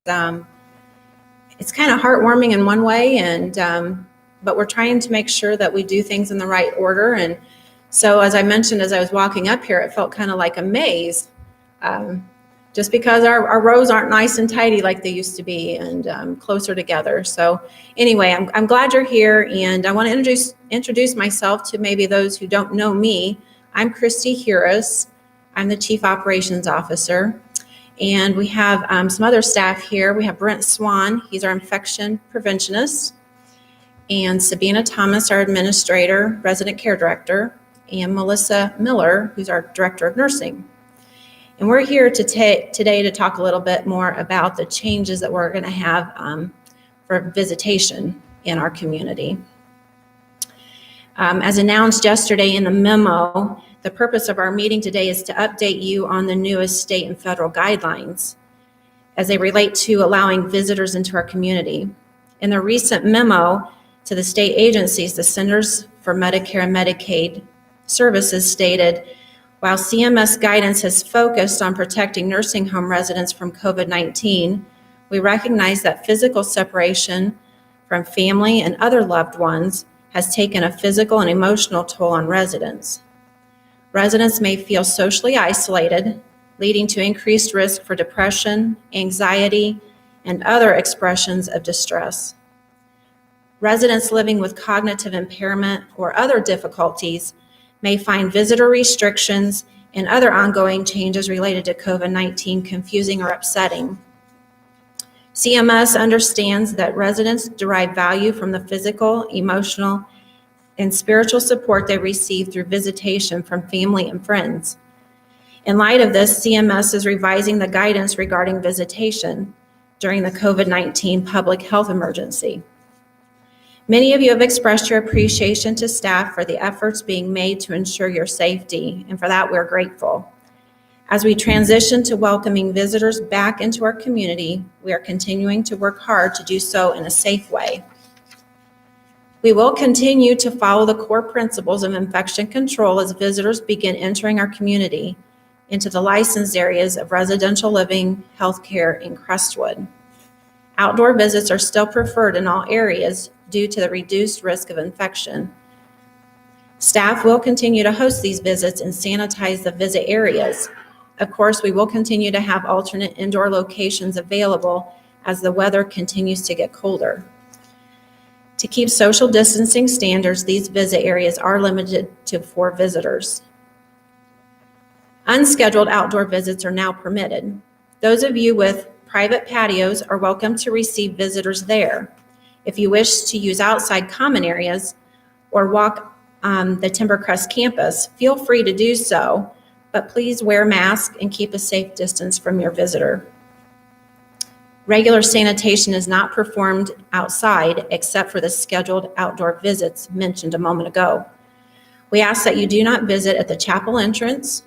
um, it's kind of heartwarming in one way, and but we're trying to make sure that we do things in the right order. And so, as I mentioned, as I was walking up here, it felt kind of like a maze, just because our rows aren't nice and tidy like they used to be, and closer together. So anyway, I'm glad you're here, and I want to introduce myself to maybe those who don't know me. I'm Christy Harris. I'm the Chief Operations Officer. And we have some other staff here. We have Brent Swan, he's our infection preventionist, and Sabina Thomas, our administrator, resident care director, and Melissa Miller, who's our director of nursing. And we're here today to talk a little bit more about the changes that we're going to have for visitation in our community. As announced yesterday in the memo, the purpose of our meeting today is to update you on the newest state and federal guidelines as they relate to allowing visitors into our community. In the recent memo to the state agencies, the Centers for Medicare and Medicaid Services stated, while CMS guidance has focused on protecting nursing home residents from COVID-19, we recognize that physical separation from family and other loved ones has taken a physical and emotional toll on residents. Residents may feel socially isolated, leading to increased risk for depression, anxiety, and other expressions of distress. Residents living with cognitive impairment or other difficulties may find visitor restrictions and other ongoing changes related to COVID-19 confusing or upsetting. CMS understands that residents derive value from the physical, emotional, and spiritual support they receive through visitation from family and friends. In light of this, CMS is revising the guidance regarding visitation during the COVID-19 public health emergency. Many of you have expressed your appreciation to staff for the efforts being made to ensure your safety, and for that we're grateful. As we transition to welcoming visitors back into our community, we are continuing to work hard to do so in a safe way. We will continue to follow the core principles of infection control as visitors begin entering our community into the licensed areas of residential living, healthcare, and Crestwood. Outdoor visits are still preferred in all areas due to the reduced risk of infection. Staff will continue to host these visits and sanitize the visit areas. Of course, we will continue to have alternate indoor locations available as the weather continues to get colder. To keep social distancing standards, these visit areas are limited to 4 visitors. Unscheduled outdoor visits are now permitted. Those of you with private patios are welcome to receive visitors there. If you wish to use outside common areas or walk the Timbercrest campus, feel free to do so, but please wear masks and keep a safe distance from your visitor. Regular sanitation is not performed outside except for the scheduled outdoor visits mentioned a moment ago. We ask that you do not visit at the chapel entrance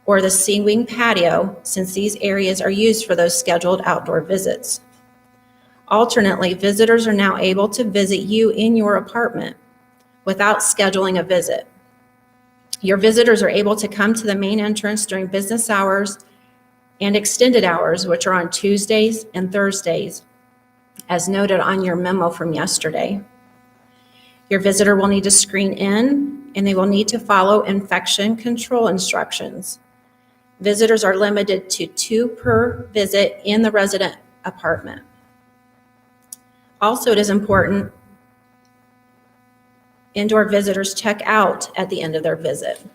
or the Sea Wing patio, since these areas are used for those scheduled outdoor visits. Alternately, visitors are now able to visit you in your apartment without scheduling a visit. Your visitors are able to come to the main entrance during business hours and extended hours, which are on Tuesdays and Thursdays, as noted on your memo from yesterday. Your visitor will need to screen in, and they will need to follow infection control instructions. Visitors are limited to 2 per visit in the resident apartment. Also, it is important indoor visitors check out at the end of their visit.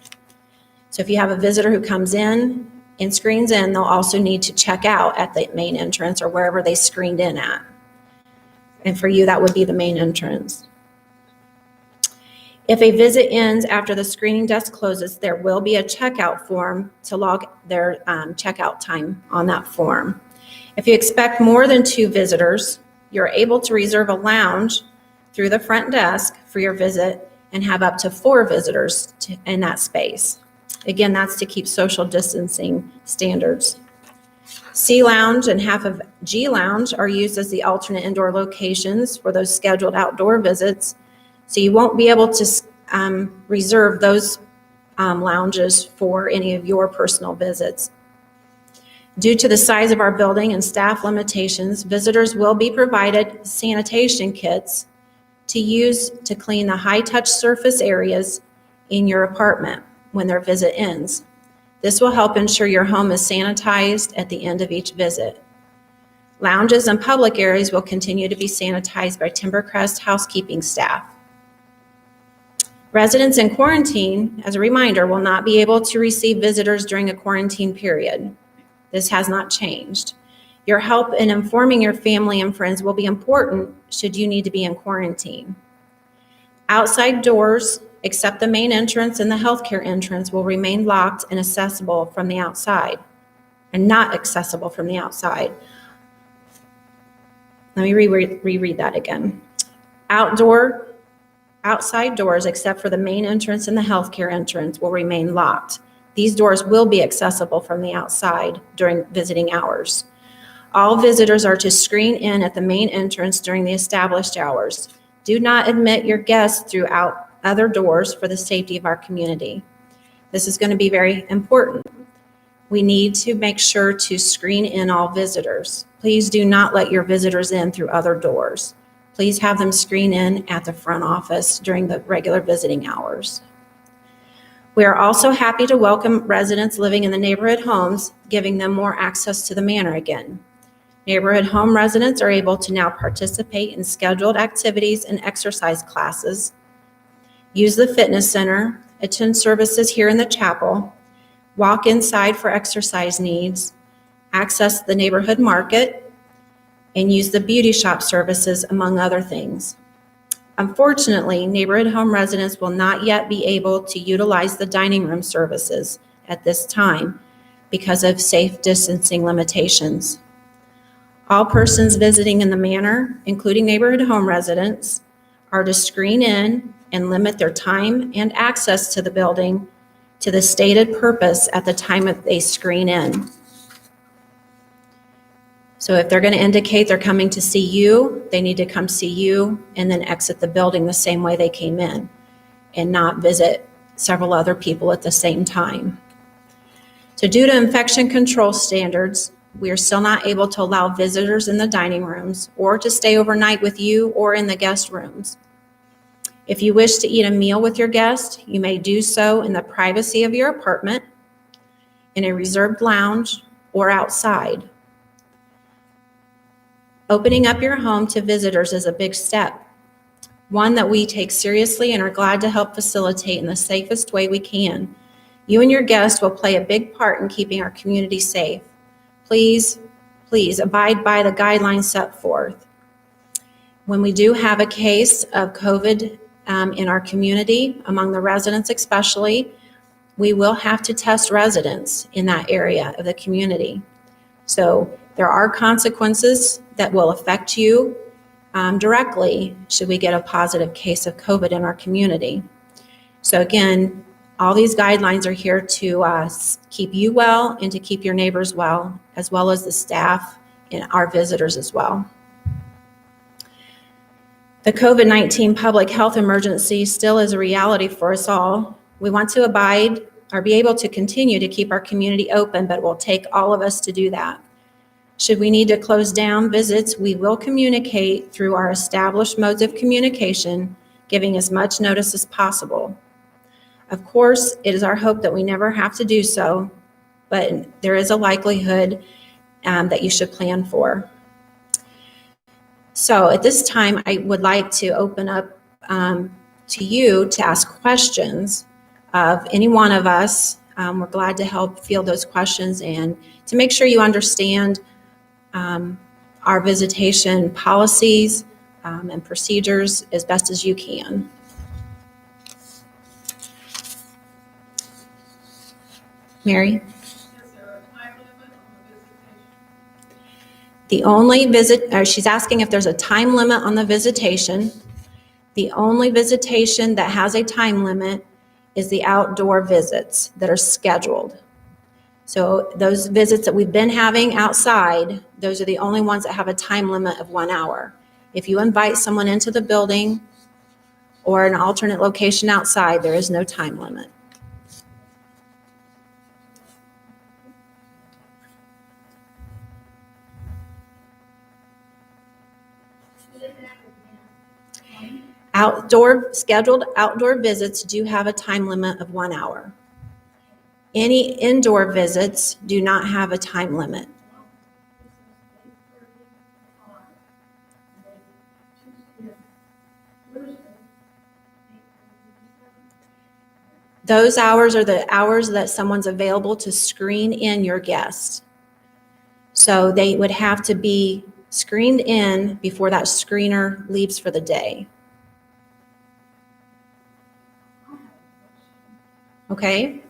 So if you have a visitor who comes in and screens in, they'll also need to check out at the main entrance or wherever they screened in at. And for you, that would be the main entrance. If a visit ends after the screening desk closes, there will be a checkout form to log their checkout time on that form. If you expect more than 2 visitors, you're able to reserve a lounge through the front desk for your visit and have up to 4 visitors in that space. Again, that's to keep social distancing standards. C Lounge and half of G Lounge are used as the alternate indoor locations for those scheduled outdoor visits. So you won't be able to reserve those lounges for any of your personal visits. Due to the size of our building and staff limitations, visitors will be provided sanitation kits to use to clean the high-touch surface areas in your apartment when their visit ends. This will help ensure your home is sanitized at the end of each visit. Lounges and public areas will continue to be sanitized by Timbercrest housekeeping staff. Residents in quarantine, as a reminder, will not be able to receive visitors during a quarantine period. This has not changed. Your help in informing your family and friends will be important should you need to be in quarantine. Outside doors, except the main entrance and the healthcare entrance, will remain locked and accessible from the outside, and not accessible from the outside. Let me reread that again. Outside doors, except for the main entrance and the healthcare entrance, will remain locked. These doors will be accessible from the outside during visiting hours. All visitors are to screen in at the main entrance during the established hours. Do not admit your guests throughout other doors for the safety of our community. This is going to be very important. We need to make sure to screen in all visitors. Please do not let your visitors in through other doors. Please have them screen in at the front office during the regular visiting hours. We are also happy to welcome residents living in the neighborhood homes, giving them more access to the manor again. Neighborhood home residents are able to now participate in scheduled activities and exercise classes, use the fitness center, attend services here in the chapel, walk inside for exercise needs, access the neighborhood market, and use the beauty shop services, among other things. Unfortunately, neighborhood home residents will not yet be able to utilize the dining room services at this time because of safe distancing limitations. All persons visiting in the manor, including neighborhood home residents, are to screen in and limit their time and access to the building to the stated purpose at the time that they screen in. So if they're going to indicate they're coming to see you, they need to come see you and then exit the building the same way they came in and not visit several other people at the same time. So due to infection control standards, we are still not able to allow visitors in the dining rooms or to stay overnight with you or in the guest rooms. If you wish to eat a meal with your guest, you may do so in the privacy of your apartment, in a reserved lounge, or outside. Opening up your home to visitors is a big step, one that we take seriously and are glad to help facilitate in the safest way we can. You and your guests will play a big part in keeping our community safe. Please abide by the guidelines set forth. When we do have a case of COVID in our community, among the residents especially, we will have to test residents in that area of the community. So there are consequences that will affect you directly should we get a positive case of COVID in our community. So again, all these guidelines are here to keep you well and to keep your neighbors well, as well as the staff and our visitors as well. The COVID-19 public health emergency still is a reality for us all. We want to abide or be able to continue to keep our community open, but it will take all of us to do that. Should we need to close down visits, we will communicate through our established modes of communication, giving as much notice as possible. Of course, it is our hope that we never have to do so, but there is a likelihood that you should plan for. So at this time, I would like to open up to you to ask questions of any one of us. We're glad to help field those questions and to make sure you understand our visitation policies and procedures as best as you can. Mary? Is there a time limit on the visitation? The only she's asking if there's a time limit on the visitation. The only visitation that has a time limit is the outdoor visits that are scheduled. So those visits that we've been having outside, those are the only ones that have a time limit of 1 hour. If you invite someone into the building or an alternate location outside, there is no time limit. Scheduled outdoor visits do have a time limit of 1 hour. Any indoor visits do not have a time limit. Those hours are the hours that someone's available to screen in your guest. So they would have to be screened in before that screener leaves for the day. Okay?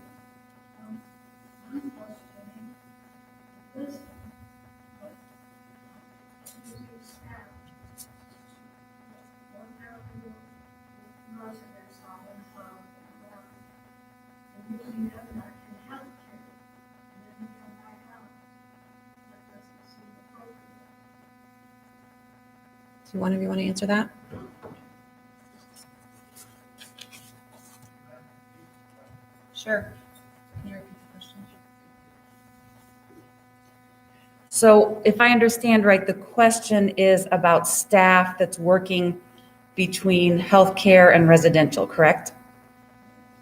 Do one of you want to answer that? Sure. Can you repeat the question? So if I understand right, the question is about staff that's working between healthcare and residential, correct?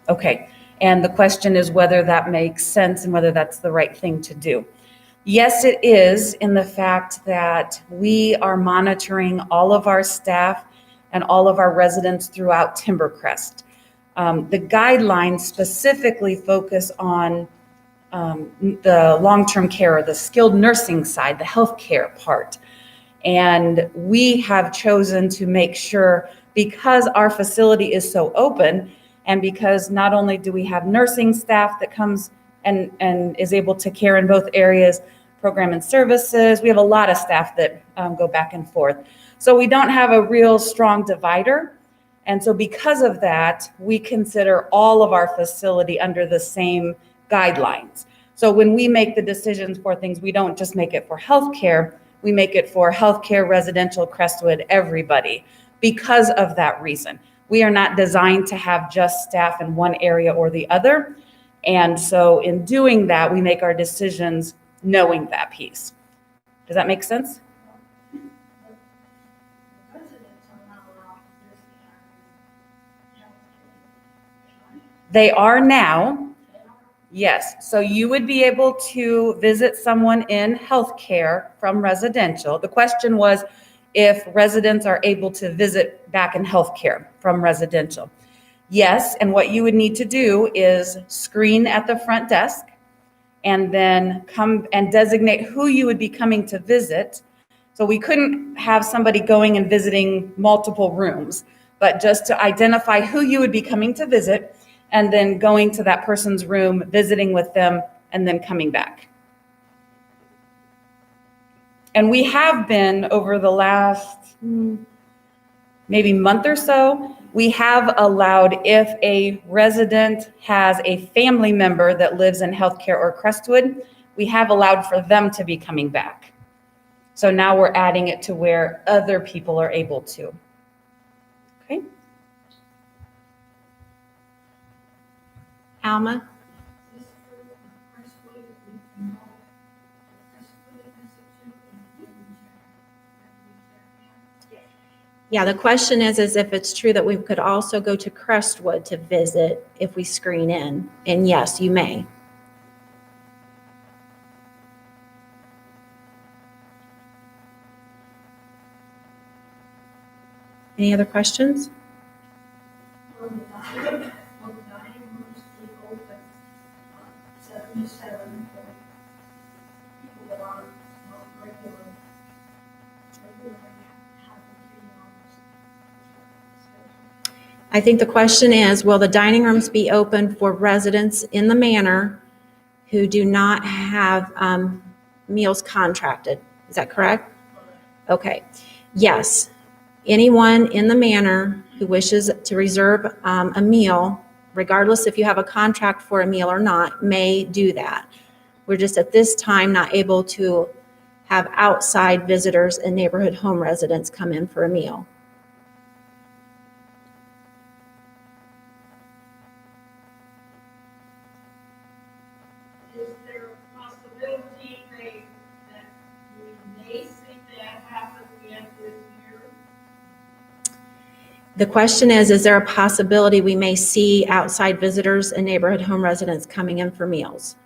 Okay. And the question is whether that makes sense and whether that's the right thing to do. Yes, it is, in the fact that we are monitoring all of our staff and all of our residents throughout Timbercrest. The guidelines specifically focus on the long-term care, or the skilled nursing side, the healthcare part. And we have chosen to make sure, because our facility is so open, and because not only do we have nursing staff that comes and is able to care in both areas, program and services, we have a lot of staff that go back and forth. So we don't have a real strong divider. And so because of that, we consider all of our facility under the same guidelines. So when we make the decisions for things, we don't just make it for healthcare, we make it for healthcare, residential, Crestwood, everybody, because of that reason. We are not designed to have just staff in one area or the other. And so in doing that, we make our decisions knowing that piece. Does that make sense? They are now, yes. So you would be able to visit someone in healthcare from residential. The question was if residents are able to visit back in healthcare from residential. Yes, and what you would need to do is screen at the front desk and then come and designate who you would be coming to visit. So we couldn't have somebody going and visiting multiple rooms, but just to identify who you would be coming to visit, and then going to that person's room, visiting with them, and then coming back. And we have been, over the last maybe month or so, we have allowed, if a resident has a family member that lives in healthcare or Crestwood, we have allowed for them to be coming back. So now we're adding it to where other people are able to. Okay. Alma? Yeah, the question is if it's true that we could also go to Crestwood to visit if we screen in. And yes, you may. Any other questions? Will the dining rooms be open 7 to 7 for people that aren't regularly having to be on schedule? I think the question is, will the dining rooms be open for residents in the manor who do not have meals contracted? Is that correct? Okay. Yes. Anyone in the manor who wishes to reserve a meal, regardless if you have a contract for a meal or not, may do that. We're just at this time not able to have outside visitors and neighborhood home residents come in for a meal. Is there a possibility that we may see that happen again this year? The question is there a possibility we may see outside visitors and neighborhood home residents coming in for meals?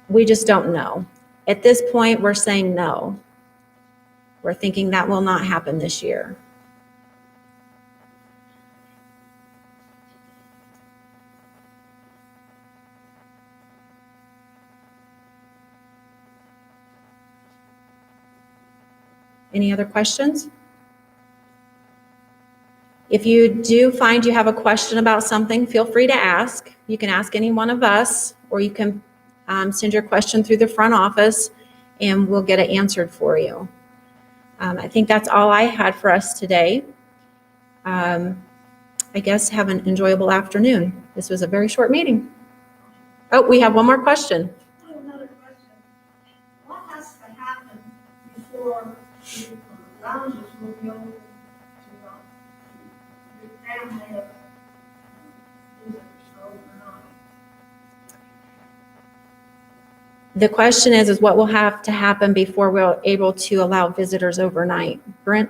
We just don't know. At this point, we're saying no. We're thinking that will not happen this year. Any other questions? If you do find you have a question about something, feel free to ask. You can ask any one of us, or you can send your question through the front office and we'll get it answered for you. I think that's all I had for us today. I guess have an enjoyable afternoon. This was a very short meeting. Oh, we have one more question. I have another question. What has to happen before the lounges will be open to the family of visitors overnight? The question is what will have to happen before we're able to allow visitors overnight? Brent?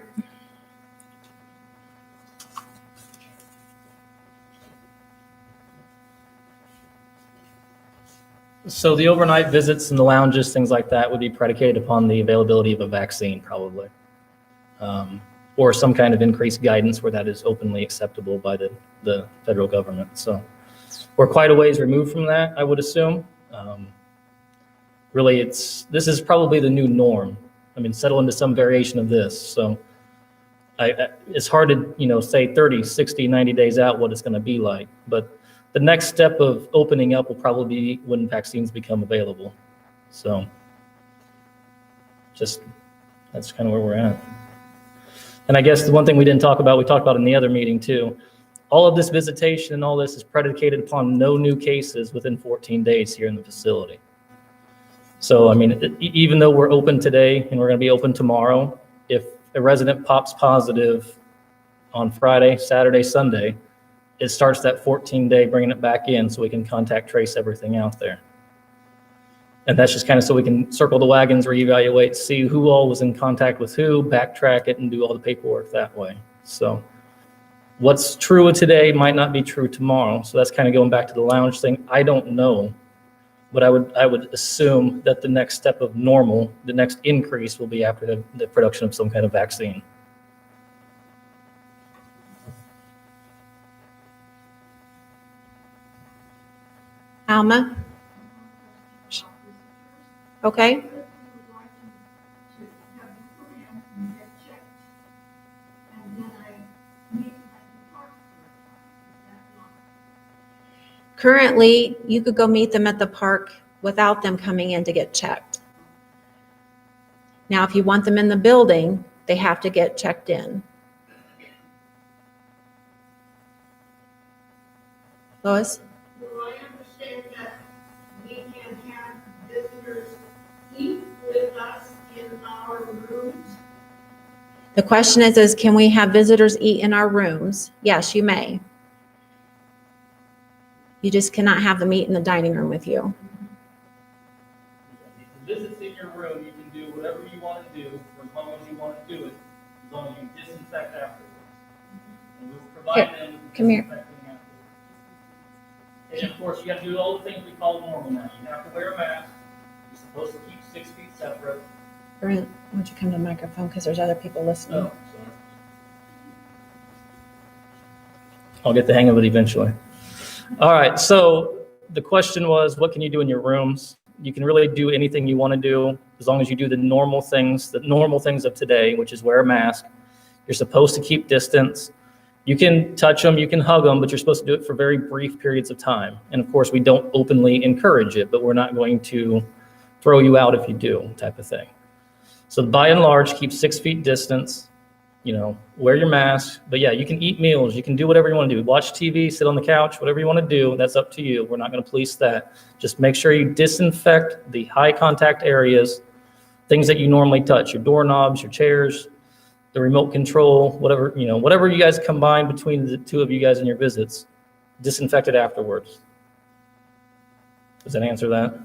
So the overnight visits and the lounges, things like that, would be predicated upon the availability of a vaccine, probably, or some kind of increased guidance where that is openly acceptable by the federal government. So we're quite a ways removed from that, I would assume. Really, this is probably the new norm. I mean, settle into some variation of this. So it's hard to say 30, 60, 90 days out what it's going to be like, but the next step of opening up will probably be when vaccines become available. So that's kind of where we're at. And I guess the one thing we didn't talk about, we talked about in the other meeting too, all of this visitation and all this is predicated upon no new cases within 14 days here in the facility. So, I mean, even though we're open today and we're going to be open tomorrow, if a resident pops positive on Friday, Saturday, Sunday, it starts that 14-day bringing it back in so we can contact trace everything out there. And that's just kind of so we can circle the wagons, reevaluate, see who all was in contact with who, backtrack it, and do all the paperwork that way. So what's true today might not be true tomorrow. So that's kind of going back to the lounge thing. I don't know, but I would assume that the next step of normal, the next increase will be after the production of some kind of vaccine. Alma? Okay. If we would like to have them come in and get checked, and then I meet at the park for a time, is that not? Currently, you could go meet them at the park without them coming in to get checked. Now, if you want them in the building, they have to get checked in. Lois? Do I understand that we can have visitors eat with us in our rooms? The question is can we have visitors eat in our rooms? Yes, you may. You just cannot have them eat in the dining room with you. Visits in your room, you can do whatever you want to do for as long as you want to do it, as long as you disinfect afterwards. And we'll provide them with come here. disinfecting afterwards. And of course, you got to do all the things we call normal now. You have to wear a mask. You're supposed to keep 6 feet separate. Brent, why don't you come to the microphone because there's other people listening. Oh, sorry. I'll get the hang of it eventually. All right, so the question was, what can you do in your rooms? You can really do anything you want to do as long as you do the normal things of today, which is wear a mask. You're supposed to keep distance. You can touch them, you can hug them, but you're supposed to do it for very brief periods of time. And of course, we don't openly encourage it, but we're not going to throw you out if you do, type of thing. So by and large, keep 6 feet distance, wear your mask. But yeah, you can eat meals, you can do whatever you want to do. Watch TV, sit on the couch, whatever you want to do, that's up to you. We're not going to police that. Just make sure you disinfect the high contact areas, things that you normally touch, your doorknobs, your chairs, the remote control, whatever you guys combine between the two of you guys in your visits, disinfect it afterwards. Does that answer that?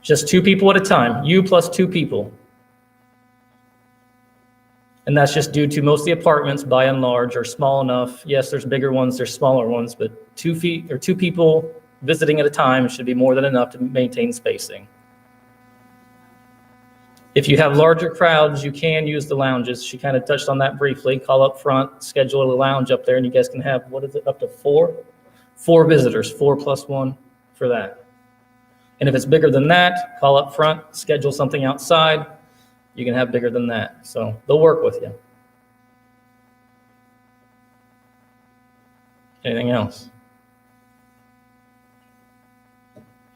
Just 2 people at a time, you plus 2 people. And that's just due to most of the apartments, by and large, are small enough. Yes, there's bigger ones, there's smaller ones, but 2 feet or 2 people visiting at a time should be more than enough to maintain spacing. If you have larger crowds, you can use the lounges. She kind of touched on that briefly. Call up front, schedule a lounge up there, and you guys can have, what is it, up to 4? 4 visitors, 4 plus 1 for that. And if it's bigger than that, call up front, schedule something outside. You can have bigger than that. So they'll work with you. Anything else?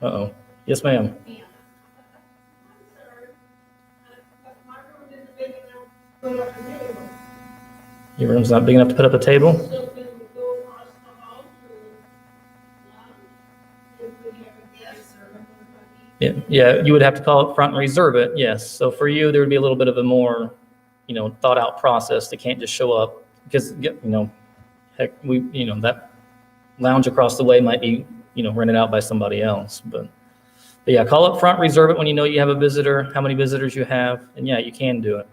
Uh-oh. Yes, ma'am. Put up a table. Your room's not big enough to put up a table? So can we go across the hall to lounge? If we have a guest or somebody. Yeah, you would have to call up front and reserve it, yes. So for you, there would be a little bit of a more, thought out process. They can't just show up because, heck, that lounge across the way might be, rented out by somebody else. But yeah, call up front, reserve it when you know you have a visitor, how many visitors you have, and yeah, you can do it.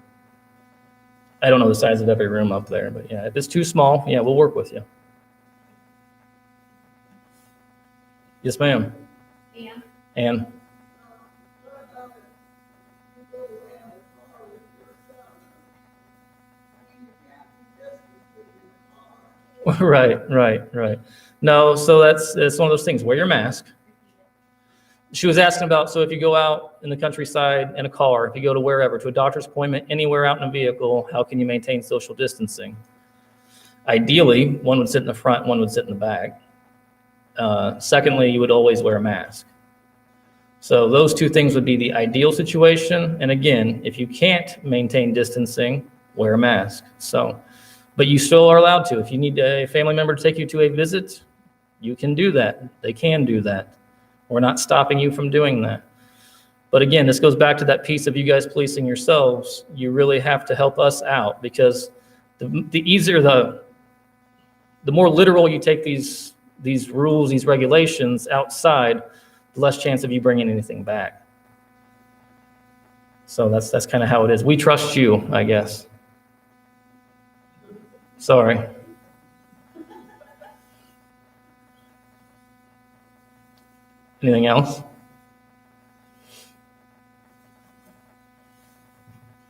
I don't know the size of every room up there, but yeah, if it's too small, yeah, we'll work with you. Yes, ma'am. And right. No, so it's one of those things. Wear your mask. She was asking about, so if you go out in the countryside in a car, if you go to wherever, to a doctor's appointment, anywhere out in a vehicle, how can you maintain social distancing? Ideally, one would sit in the front, one would sit in the back. Secondly, you would always wear a mask. So those 2 things would be the ideal situation. And again, if you can't maintain distancing, wear a mask. So, but you still are allowed to. If you need a family member to take you to a visit, you can do that. They can do that. We're not stopping you from doing that. But again, this goes back to that piece of you guys policing yourselves. You really have to help us out because the easier, the more literal you take these rules, these regulations outside, the less chance of you bringing anything back. So that's kind of how it is. We trust you, I guess. Sorry. Anything else?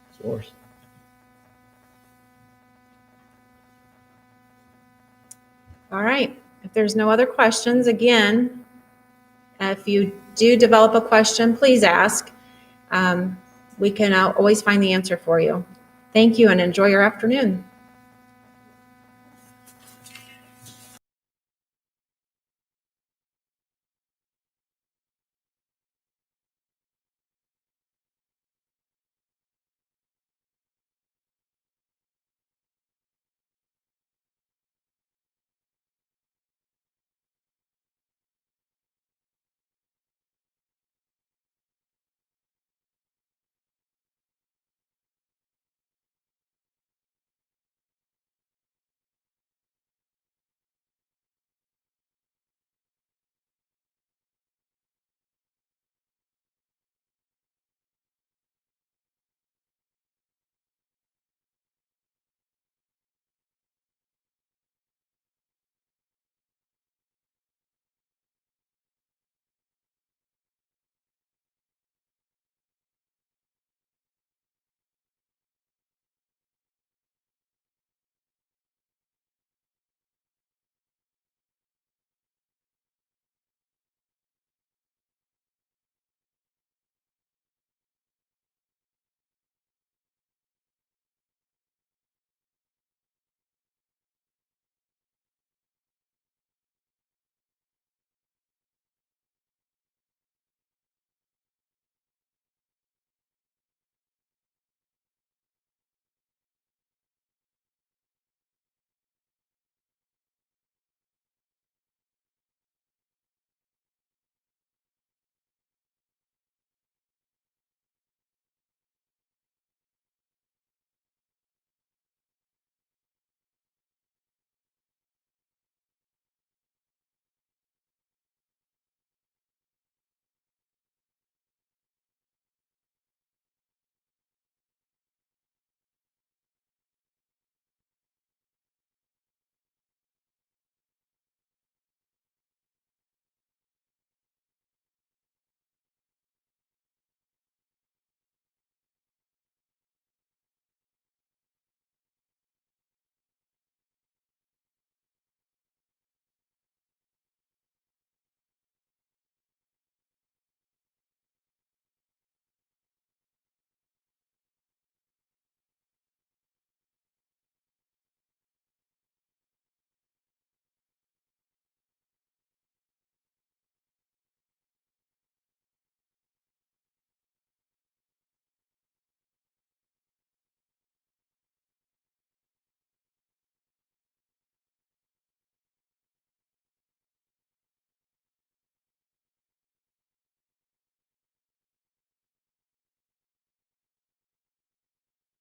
It's yours. All right. If there's no other questions, again, if you do develop a question, please ask. We can always find the answer for you. Thank you and enjoy your afternoon.